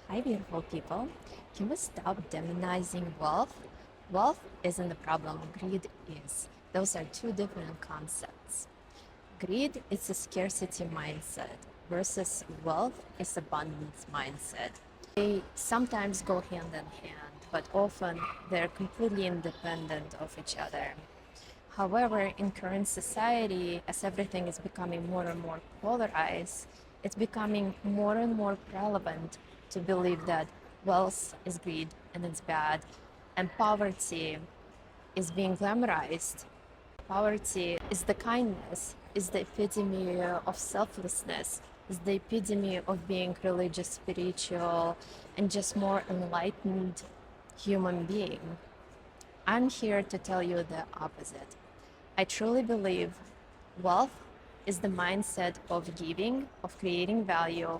Hi, beautiful people. Can we stop demonizing wealth? Wealth isn't the problem, greed is. Those are two different concepts. Greed is a scarcity mindset versus wealth is abundance mindset. They sometimes go hand in hand, but often they're completely independent of each other. However, in current society, as everything is becoming more and more polarized, it's becoming more and more relevant to believe that wealth is greed and it's bad, and poverty is being glamorized. Poverty is the kindness, is the epitome of selflessness, is the epitome of being religious, spiritual, and just more enlightened human being. I'm here to tell you the opposite. I truly believe wealth is the mindset of giving, of creating value,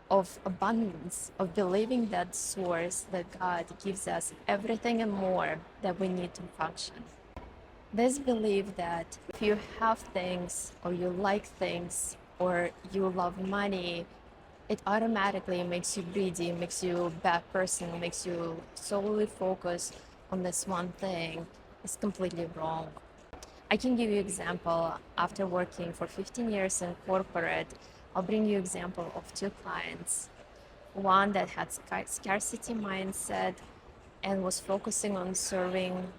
of abundance, of believing that source, that God gives us everything and more that we need to function. This belief that if you have things or you like things or you love money, it automatically makes you greedy, makes you a bad person, makes you solely focus on this one thing is completely wrong. I can give you example after working for 15 years in corporate. I'll bring you example of two clients. One that had scarcity mindset and was focusing on serving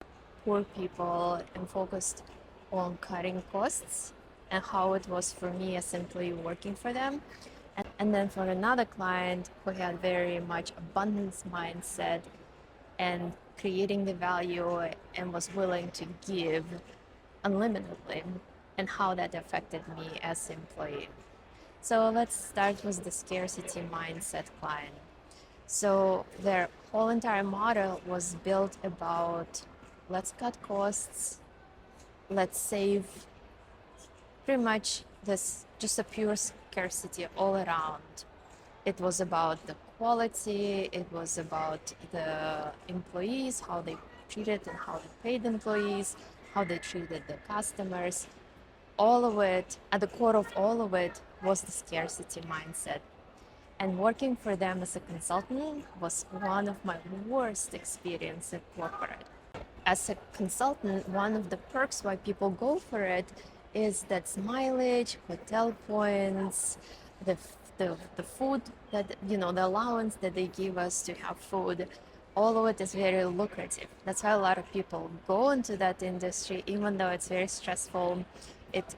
poor people and focused on cutting costs and how it was for me as employee working for them. And then for another client who had very much abundance mindset and creating the value and was willing to give unlimitedly and how that affected me as an employee. So let's start with the scarcity mindset client. So their whole entire model was built about let's cut costs, let's save, pretty much this just a pure scarcity all around. It was about the quality, it was about the employees, how they treated and how they paid the employees, how they treated the customers. All of it, at the core of all of it, was the scarcity mindset. And working for them as a consultant was one of my worst experiences in corporate. As a consultant, one of the perks why people go for it is that mileage, hotel points, the food that, the allowance that they give us to have food, all of it is very lucrative. That's why a lot of people go into that industry, even though it's very stressful. It's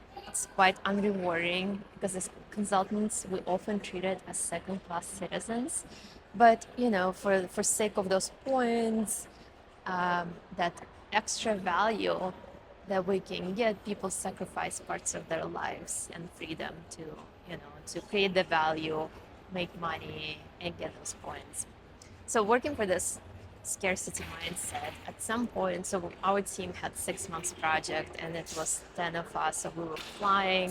quite unrewarding because as consultants, we often treated as second-class citizens. But for sake of those points, that extra value that we can get, people sacrifice parts of their lives and freedom to create the value, make money, and get those points. So working for this scarcity mindset, at some point, so our team had 6 months project and it was 10 of us. So we were flying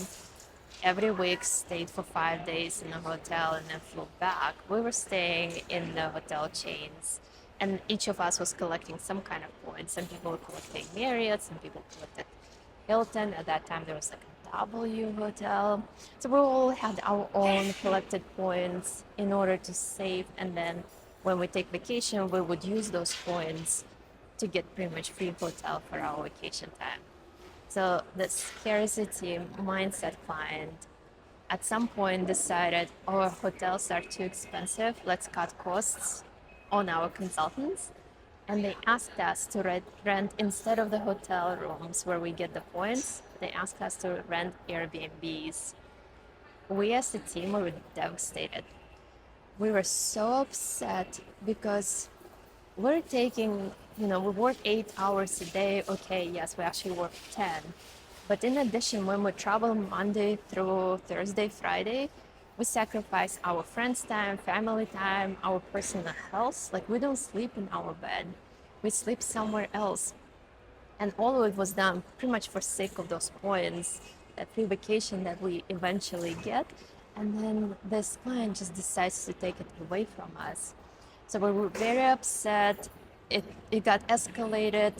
every week, stayed for 5 days in a hotel and then flew back. We were staying in the hotel chains and each of us was collecting some kind of points. Some people were collecting Marriott, some people collected Hilton. At that time, there was like a W hotel. So we all had our own collected points in order to save. And then when we take vacation, we would use those points to get pretty much free hotel for our vacation time. So the scarcity mindset client at some point decided our hotels are too expensive, let's cut costs on our consultants. And they asked us to rent instead of the hotel rooms where we get the points, they asked us to rent Airbnbs. We as a team were devastated. We were so upset because we're taking, we work 8 hours a day. Okay, yes, we actually work 10. But in addition, when we travel Monday through Thursday, Friday, we sacrifice our friends' time, family time, our personal health. Like we don't sleep in our bed, we sleep somewhere else. And all of it was done pretty much for sake of those points, that free vacation that we eventually get. And then this client just decides to take it away from us. So we were very upset. It got escalated.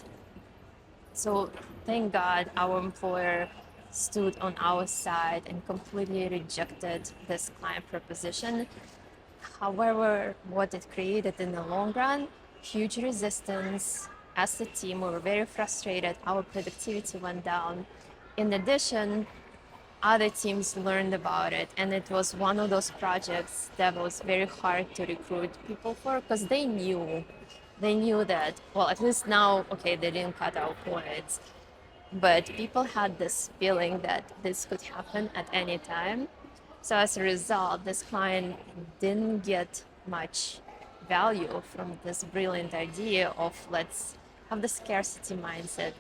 So thank God our employer stood on our side and completely rejected this client proposition. However, what it created in the long run, huge resistance. As a team, we were very frustrated. Our productivity went down. In addition, other teams learned about it, and it was one of those projects that was very hard to recruit people for because they knew that, well, at least now, okay, they didn't cut out points, but people had this feeling that this could happen at any time. So as a result, this client didn't get much value from this brilliant idea of let's have the scarcity mindset,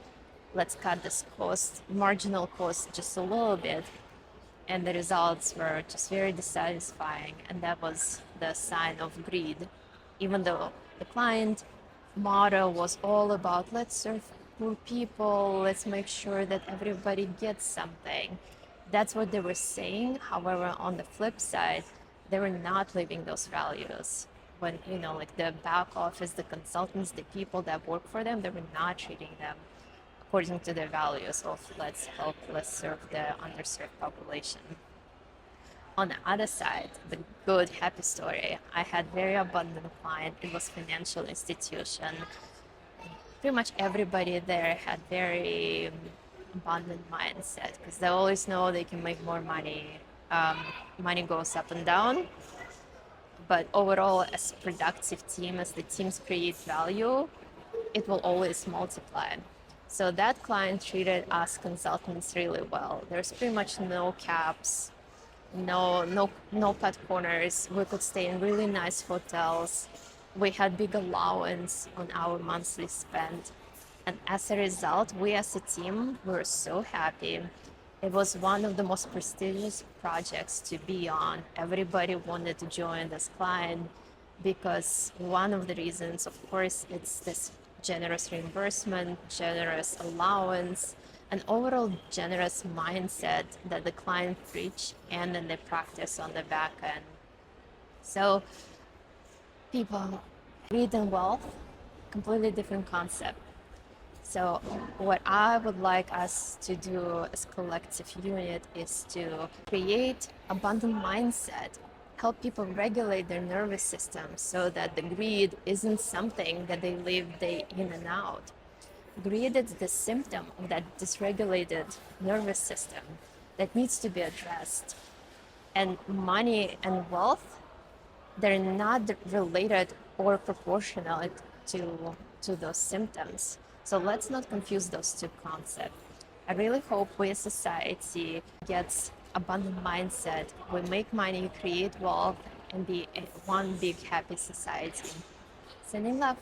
let's cut this cost, marginal cost just a little bit. And the results were just very dissatisfying. And that was the sign of greed. Even though the client motto was all about let's serve poor people, let's make sure that everybody gets something. That's what they were saying. However, on the flip side, they were not living those values. When, like the back office, the consultants, the people that work for them, they were not treating them according to their values of let's help, let's serve the underserved population. On the other side, the good, happy story, I had very abundant client. It was financial institution. Pretty much everybody there had very abundant mindset because they always know they can make more money. Money goes up and down, but overall, as a productive team, as the teams create value, it will always multiply. So that client treated us consultants really well. There's pretty much no caps, no cut corners. We could stay in really nice hotels. We had big allowance on our monthly spend. And as a result, we as a team were so happy. It was one of the most prestigious projects to be on. Everybody wanted to join this client because one of the reasons, of course, it's this generous reimbursement, generous allowance, an overall generous mindset that the client preach and then they practice on the back end. So people, greed and wealth, completely different concept. So what I would like us to do as collective unit is to create abundant mindset, help people regulate their nervous system so that the greed isn't something that they live day in and out. Greed is the symptom of that dysregulated nervous system that needs to be addressed. And money and wealth, they're not related or proportional to those symptoms. So let's not confuse those two concepts. I really hope we as society gets abundant mindset, we make money, create wealth, and be one big happy society. Sending love.